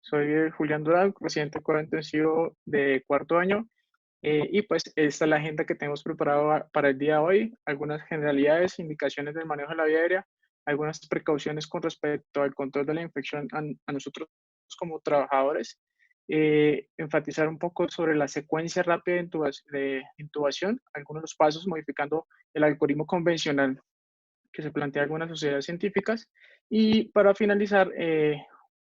Soy Julián Durán, residente de cuidado intensivo de cuarto año. Y pues esta es la agenda que tenemos preparado para el día de hoy. Algunas generalidades, indicaciones del manejo de la vía aérea, algunas precauciones con respecto al control de la infección a nosotros como trabajadores. Enfatizar un poco sobre la secuencia rápida de intubación, algunos de los pasos modificando el algoritmo convencional que se plantea algunas sociedades científicas. Y para finalizar,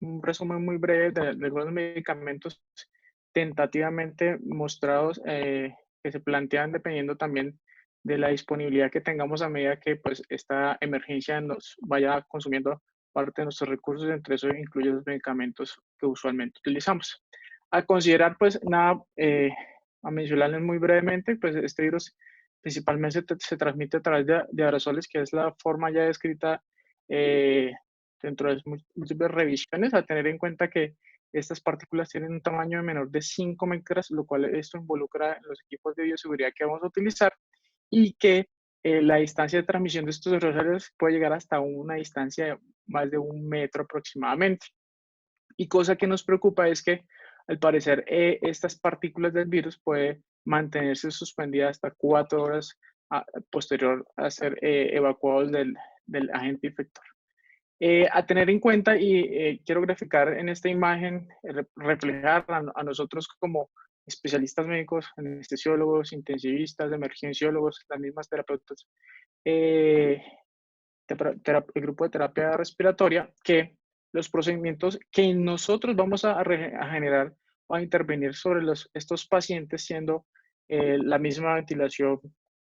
un resumen muy breve de algunos medicamentos tentativamente mostrados que se plantean dependiendo también de la disponibilidad que tengamos a medida que pues esta emergencia nos vaya consumiendo parte de nuestros recursos, entre eso incluye los medicamentos que usualmente utilizamos. A considerar pues nada, a mencionarles muy brevemente, pues este virus principalmente se transmite a través de aerosoles, que es la forma ya descrita eh, dentro de múltiples revisiones, a tener en cuenta que estas partículas tienen un tamaño de menor de 5 micras, lo cual esto involucra en los equipos de bioseguridad que vamos a utilizar y que la distancia de transmisión de estos aerosoles puede llegar hasta una distancia de más de 1 metro aproximadamente. Y cosa que nos preocupa es que al parecer estas partículas del virus pueden mantenerse suspendidas hasta 4 horas posterior a ser evacuados del agente infector. A tener en cuenta y quiero graficar en esta imagen, reflejar a nosotros como especialistas médicos, anestesiólogos, intensivistas, emergenciólogos, las mismas terapeutas, eh, el grupo de terapia respiratoria, que los procedimientos que nosotros vamos a generar o a intervenir sobre estos pacientes, siendo la misma ventilación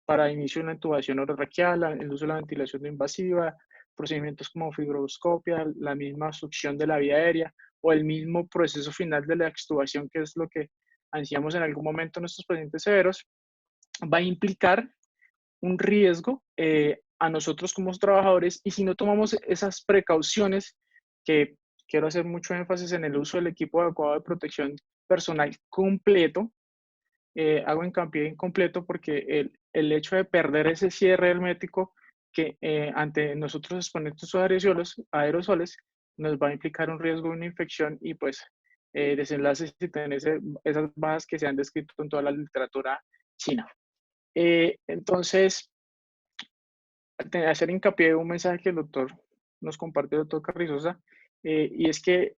para inicio de una intubación orotraqueal, el uso de la ventilación no invasiva, procedimientos como fibroscopia, la misma succión de la vía aérea o el mismo proceso final de la extubación, que es lo que hacíamos en algún momento en nuestros pacientes severos, va a implicar un riesgo a nosotros como trabajadores, y si no tomamos esas precauciones, que quiero hacer mucho énfasis en el uso del equipo adecuado de protección personal completo, hago hincapié en completo porque el hecho de perder ese cierre hermético que ante nosotros exponer estos aerosoles nos va a implicar un riesgo de una infección y pues desenlaces y tener esas bajas que se han descrito en toda la literatura china. Entonces, hacer hincapié en un mensaje que el doctor nos compartió, el doctor Carrizosa, y es que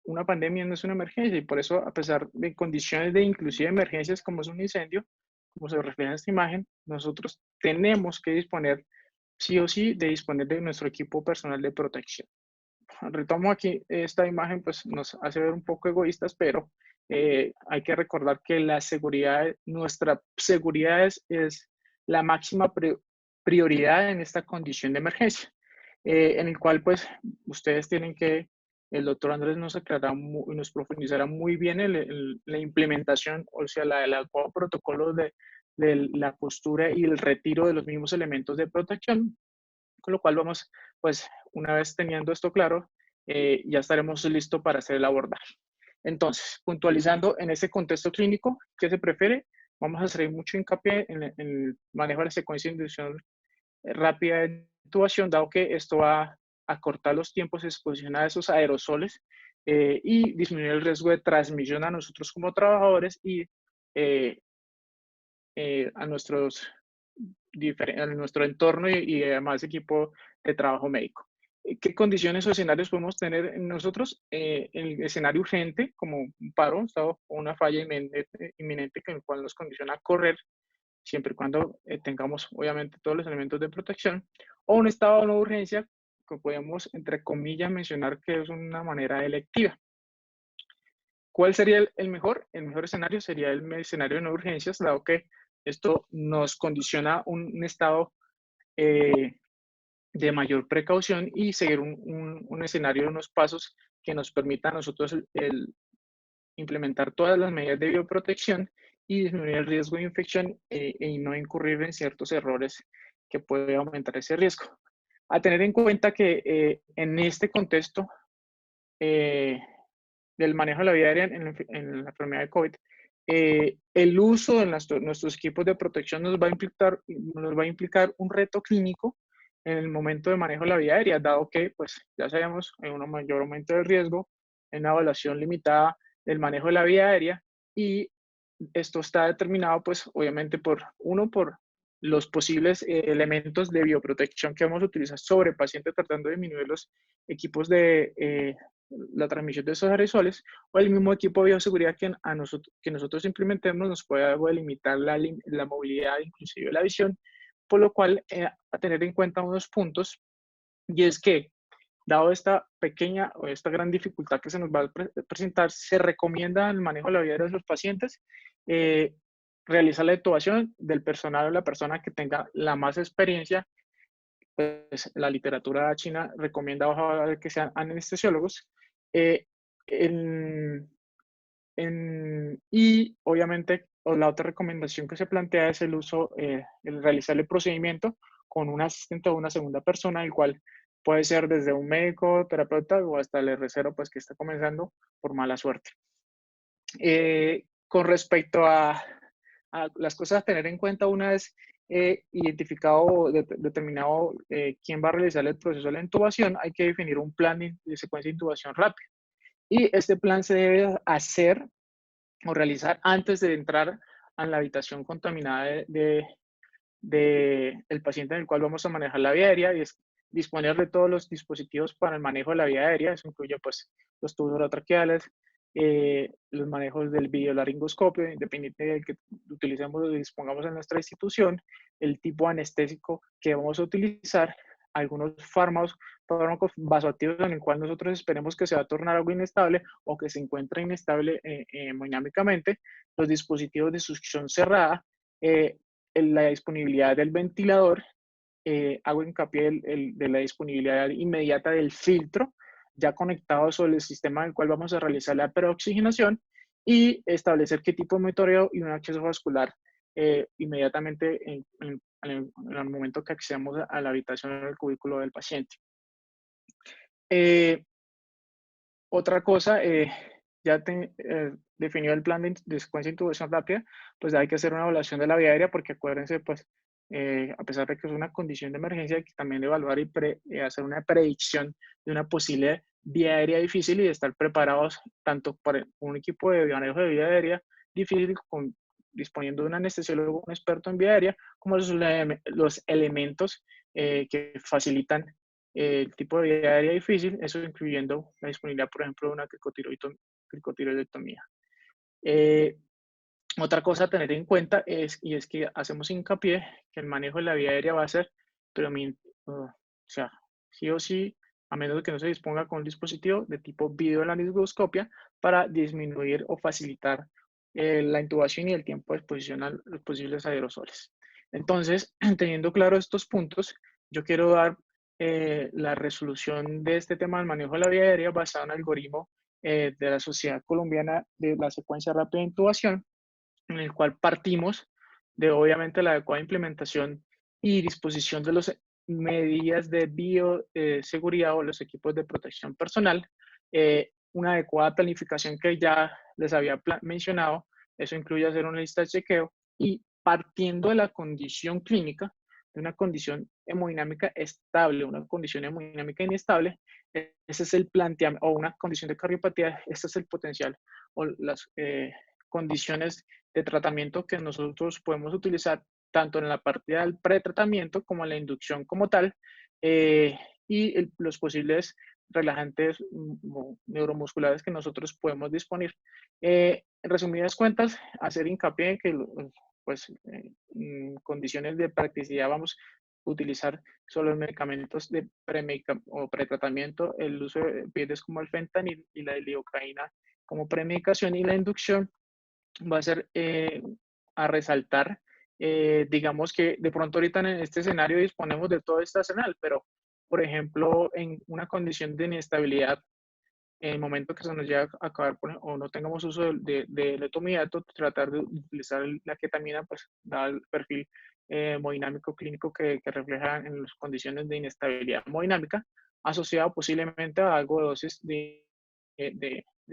una pandemia no es una emergencia, y por eso, a pesar de condiciones de inclusive emergencias como es un incendio, como se refleja en esta imagen, nosotros tenemos que disponer, sí o sí, de disponer de nuestro equipo personal de protección. Retomo aquí esta imagen, pues nos hace ver un poco egoístas, pero hay que recordar que la seguridad, nuestra seguridad es la máxima prioridad en esta condición de emergencia, en el cual pues ustedes tienen que, el doctor Andrés nos aclarará y nos profundizará muy bien la implementación, o sea, el adecuado protocolo de la postura y el retiro de los mismos elementos de protección, con lo cual vamos, pues una vez teniendo esto claro, ya estaremos listos para hacer el abordaje. Entonces, puntualizando en ese contexto clínico, ¿qué se prefiere? Vamos a hacer mucho hincapié en el manejo de la secuencia de inducción rápida de intubación, dado que esto va a acortar los tiempos de exposición a esos aerosoles y disminuir el riesgo de transmisión a nosotros como trabajadores y eh, a a nuestro entorno y además equipo de trabajo médico. ¿Qué condiciones o escenarios podemos tener en nosotros? El escenario urgente, como un paro, un estado o una falla inminente con el cual nos condiciona a correr, siempre y cuando tengamos obviamente todos los elementos de protección, o un estado de no urgencia, que podemos, entre comillas, mencionar que es una manera electiva. ¿Cuál sería el mejor? El mejor escenario sería el escenario de no urgencias, dado que esto nos condiciona un estado eh, de mayor precaución y seguir un escenario de unos pasos que nos permita a nosotros implementar todas las medidas de bioprotección y disminuir el riesgo de infección y no incurrir en ciertos errores que puede aumentar ese riesgo. A tener en cuenta que en este contexto eh, del manejo de la vida aérea en la enfermedad de COVID, el uso de nuestros equipos de protección nos va a implicar un reto clínico en el momento de manejo de la vida aérea, dado que, pues, ya sabemos, hay un mayor aumento del riesgo en una evaluación limitada del manejo de la vía aérea y esto está determinado, pues, obviamente por los posibles elementos de bioprotección que vamos a utilizar sobre el paciente tratando de disminuir los equipos de la transmisión de esos aerosoles o el mismo equipo de bioseguridad que nosotros implementemos nos puede algo de limitar la movilidad, inclusive la visión, por lo cual a tener en cuenta unos puntos y es que dado esta pequeña o esta gran dificultad que se nos va a presentar, se recomienda el manejo de la vida de los pacientes, eh, realizar la intubación del personal o la persona que tenga la más experiencia. Pues la literatura china recomienda ojalá que sean anestesiólogos. eh, en- y obviamente la otra recomendación que se plantea es el uso, el realizar el procedimiento con un asistente o una segunda persona, el cual puede ser desde un médico, terapeuta o hasta el R0 pues que está comenzando por mala suerte. Con respecto a las cosas a tener en cuenta, una vez identificado o determinado quién va a realizar el proceso de la intubación, hay que definir un plan de secuencia de intubación rápida. Y este plan se debe hacer o realizar antes de entrar a la habitación contaminada del paciente en el cual vamos a manejar la vía aérea y es disponer de todos los dispositivos para el manejo de la vía aérea. Eso incluye pues los tubos orotraqueales, los manejos del videolaringoscopio, independiente del que utilicemos o dispongamos en nuestra institución, el tipo anestésico que vamos a utilizar, algunos fármacos vasoactivos en el cual nosotros esperemos que se va a tornar algo inestable o que se encuentre inestable hemodinámicamente, los dispositivos de succión cerrada, la disponibilidad del ventilador, hago hincapié de la disponibilidad inmediata del filtro, ya conectado sobre el sistema del cual vamos a realizar la preoxigenación y establecer qué tipo de monitoreo y un acceso vascular inmediatamente en el momento que accedamos a la habitación o al cubículo del paciente. Otra cosa, ya definido el plan de secuencia de intubación rápida, pues hay que hacer una evaluación de la vía aérea porque acuérdense, pues, a pesar de que es una condición de emergencia, hay que también evaluar y hacer una predicción de una posible vía aérea difícil y de estar preparados tanto para un equipo de manejo de vía aérea difícil, disponiendo de un anestesiólogo, un experto en vía aérea, como los elementos que facilitan el tipo de vía aérea difícil, eso incluyendo la disponibilidad, por ejemplo, de una cricotiroidectomía. Otra cosa a tener en cuenta es que hacemos hincapié que el manejo de la vía aérea va a ser, pero o sea, sí o sí, a menos de que no se disponga con un dispositivo de tipo videolaringoscopia para disminuir o facilitar la intubación y el tiempo de exposición a los posibles aerosoles. Entonces, teniendo claro estos puntos, yo quiero dar la resolución de este tema del manejo de la vía aérea basado en el algoritmo de la Sociedad Colombiana de la Secuencia Rápida de Intubación, en el cual partimos de obviamente la adecuada implementación y disposición de las medidas de bioseguridad o los equipos de protección personal, una adecuada planificación que ya les había mencionado, eso incluye hacer una lista de chequeo y partiendo de la condición clínica, de una condición hemodinámica estable, una condición hemodinámica inestable, ese es el planteamiento, o una condición de cardiopatía, este es el potencial o las condiciones de tratamiento que nosotros podemos utilizar tanto en la parte del pretratamiento como en la inducción como tal, y los posibles relajantes neuromusculares que nosotros podemos disponer. En resumidas cuentas, hacer hincapié en que pues, en condiciones de practicidad vamos a utilizar solo los medicamentos de o pretratamiento, el uso de pieles como el fentanil y la lidocaína como premedicación y la inducción va a ser a resaltar, digamos que de pronto ahorita en este escenario disponemos de todo este arsenal, pero por ejemplo en una condición de inestabilidad, en el momento que se nos llega a acabar o no tengamos uso de letomidato, tratar de utilizar la ketamina, pues da el perfil hemodinámico clínico que refleja en las condiciones de inestabilidad hemodinámica, asociado posiblemente a algo de dosis de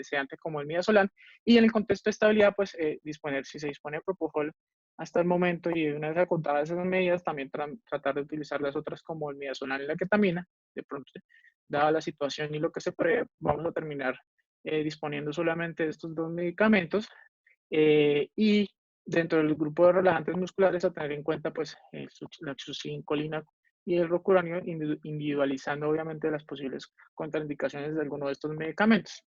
sedante como el midazolam, y en el contexto de estabilidad, pues disponer, si se dispone de propofol hasta el momento y una vez acotadas esas medidas, también tratar de utilizar las otras como el midazolam y la ketamina, de pronto dada la situación y lo que se prevé, vamos a terminar disponiendo solamente de estos dos medicamentos. Y dentro del grupo de relajantes musculares a tener en cuenta pues la succincolina y el rocuranio, individualizando obviamente las posibles contraindicaciones de alguno de estos medicamentos.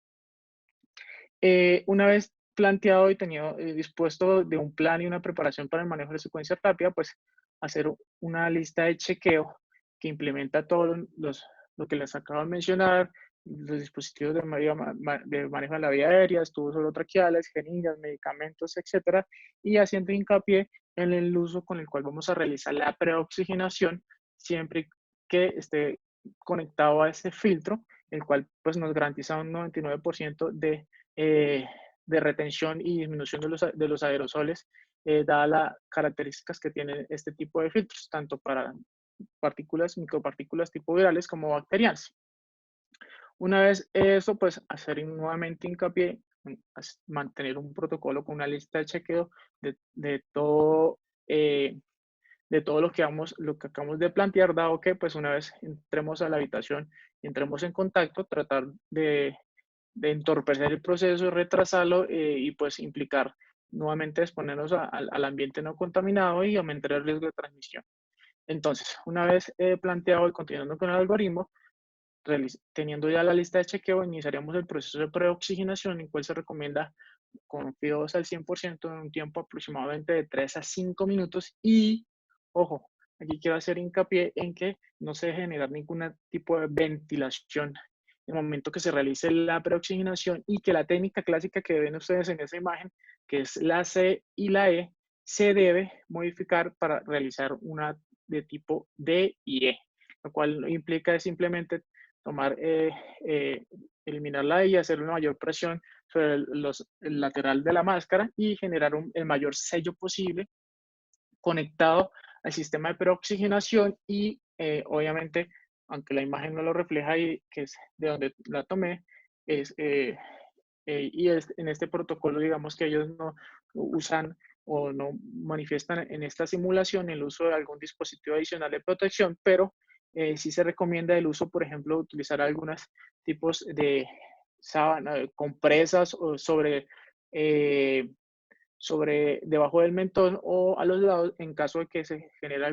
Una vez planteado y tenido dispuesto de un plan y una preparación para el manejo de secuencia rápida, pues hacer una lista de chequeo que implementa todo lo que les acabo de mencionar, los dispositivos de manejo de la vía aérea, tubos orotraqueales, jeringas, medicamentos, etcétera, y haciendo hincapié en el uso con el cual vamos a realizar la preoxigenación, siempre que esté conectado a ese filtro, el cual pues nos garantiza un 99% eh, de retención y disminución de los aerosoles, dadas las características que tiene este tipo de filtros, tanto para partículas, micropartículas tipo virales como bacterianas. Una vez eso, pues hacer nuevamente hincapié en mantener un protocolo con una lista de chequeo de todo, de todo lo que acabamos de plantear, dado que pues una vez entremos a la habitación y entremos en contacto, tratar de entorpecer el proceso, retrasarlo y pues implicar nuevamente exponernos al ambiente no contaminado y aumentar el riesgo de transmisión. Entonces, una vez planteado y continuando con el algoritmo, teniendo ya la lista de chequeo, iniciaríamos el proceso de preoxigenación, en cual se recomienda con FIO2 al 100% en un tiempo aproximadamente de 3 a 5 minutos. Y, ojo, aquí quiero hacer hincapié en que no se debe generar ningún tipo de ventilación en el momento que se realice la preoxigenación, y que la técnica clásica que ven ustedes en esa imagen, que es la C y la E, se debe modificar para realizar una de tipo D y E, lo cual implica simplemente tomar, eliminar la E y hacer una mayor presión sobre el lateral de la máscara y generar el mayor sello posible conectado al sistema de preoxigenación. Y obviamente, aunque la imagen no lo refleja y que es de donde la tomé, es, en este protocolo, digamos que ellos no usan o no manifiestan en esta simulación el uso de algún dispositivo adicional de protección, pero sí se recomienda el uso, por ejemplo, utilizar algunos tipos de sábana, compresas o sobre debajo del mentón o a los lados en caso de que se genere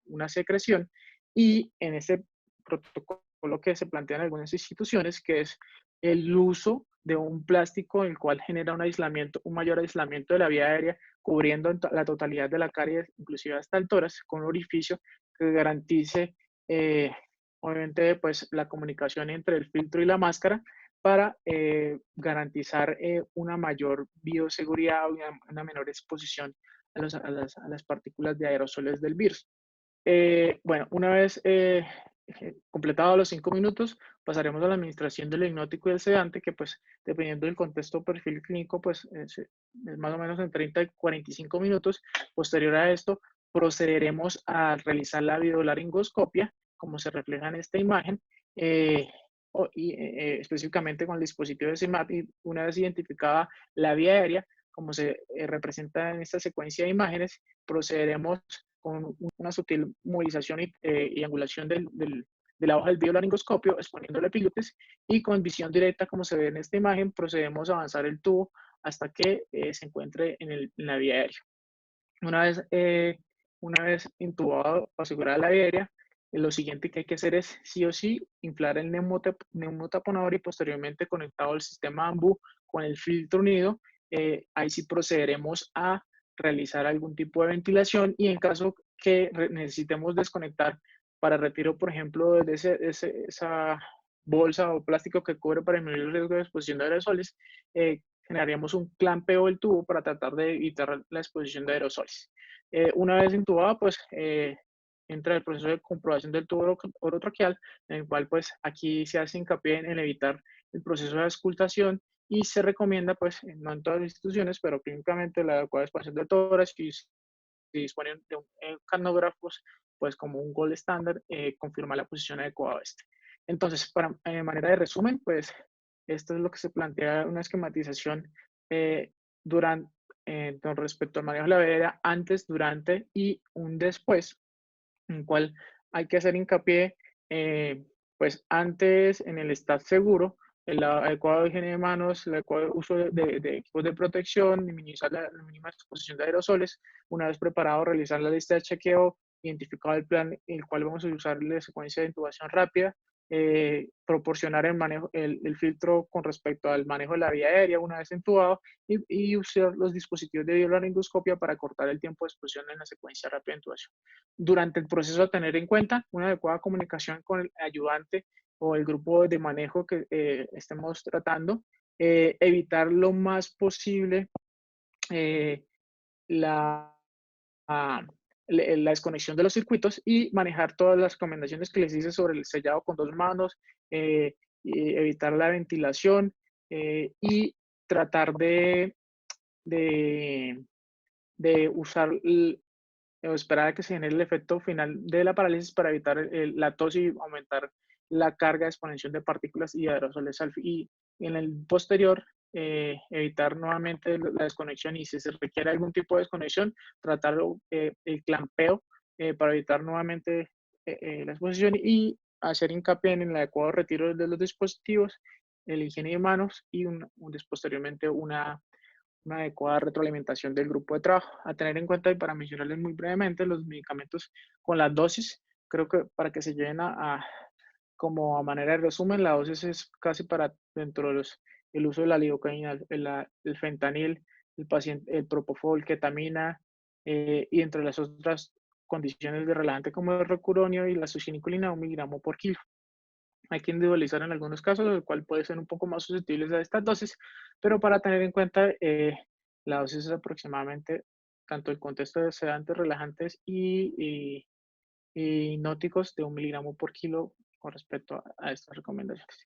una secreción. Y en ese protocolo que se plantea en algunas instituciones, que es el uso de un plástico el cual genera un mayor aislamiento de la vía aérea, cubriendo la totalidad de la caries, inclusive hasta el tórax, con un orificio que garantice, obviamente, pues la comunicación entre el filtro y la máscara, para garantizar una mayor bioseguridad, una menor exposición a las partículas de aerosoles del virus. Bueno, una vez completado los 5 minutos, pasaremos a la administración del hipnótico y el sedante, que pues dependiendo del contexto o perfil clínico, pues es más o menos en 30 y 45 minutos. Posterior a esto, procederemos a realizar la videolaringoscopia, como se refleja en esta imagen, específicamente con el dispositivo de CIMAP, y una vez identificada la vía aérea, como se representa en esta secuencia de imágenes, procederemos con una sutil movilización y angulación de la hoja del biolaringoscopio, exponiendo el epiglotis, y con visión directa, como se ve en esta imagen, procedemos a avanzar el tubo hasta que se encuentre en la vía aérea. Una vez intubado o asegurada la vía aérea, lo siguiente que hay que hacer es, sí o sí, inflar el neumotaponador y posteriormente conectado al sistema AMBU con el filtro unido. Ahí sí procederemos a realizar algún tipo de ventilación, y en caso que necesitemos desconectar para retiro, por ejemplo, de esa bolsa o plástico que cubre para disminuir el riesgo de exposición de aerosoles, generaríamos un clampeo del tubo para tratar de evitar la exposición de aerosoles. Una vez intubada, pues entra el proceso de comprobación del tubo orotraqueal, en el cual pues aquí se hace hincapié en evitar el proceso de auscultación, y se recomienda, pues no en todas las instituciones, pero clínicamente la adecuada expansión del tórax, y si disponen de un canógrafo, pues como un gold estándar, confirma la posición adecuada a este. Entonces, para manera de resumen, pues esto es lo que se plantea, una esquematización durante, con respecto al manejo de la veda, antes, durante y un después, en cual hay que hacer hincapié, pues antes en el estar seguro, el adecuado higiene de manos, el adecuado uso de equipos de protección, minimizar la mínima exposición de aerosoles. Una vez preparado, realizar la lista de chequeo, identificado el plan en el cual vamos a usar la secuencia de intubación rápida, proporcionar el filtro con respecto al manejo de la vía aérea una vez entubado y usar los dispositivos de biolaringoscopia para cortar el tiempo de exposición en la secuencia rápida de intubación. Durante el proceso a tener en cuenta una adecuada comunicación con el ayudante o el grupo de manejo que estemos tratando, evitar lo más posible eh, la, ah, la desconexión de los circuitos y manejar todas las recomendaciones que les hice sobre el sellado con 2 manos, y evitar la ventilación, y tratar de, de usar o esperar a que se genere el efecto final de la parálisis para evitar la tos y aumentar la carga de exponenciación de partículas y aerosoles y en el posterior, evitar nuevamente la desconexión y si se requiere algún tipo de desconexión, tratar el clampeo para evitar nuevamente la exposición y hacer hincapié en el adecuado retiro de los dispositivos, el higiene de manos y posteriormente una adecuada retroalimentación del grupo de trabajo. A tener en cuenta, y para mencionarles muy brevemente, los medicamentos con las dosis, creo que para que se lleven como a manera de resumen, la dosis es casi para dentro de el uso de la lidocaína, el fentanil, el propofol, ketamina, y entre las otras condiciones de relajante como el rocuronio y la succinilcolina, 1 mg/kg. Hay que individualizar en algunos casos, el cual puede ser un poco más susceptibles a estas dosis, pero para tener en cuenta, la dosis es aproximadamente tanto el contexto de sedantes, relajantes y hipnóticos de 1 mg/kg con respecto a estas recomendaciones.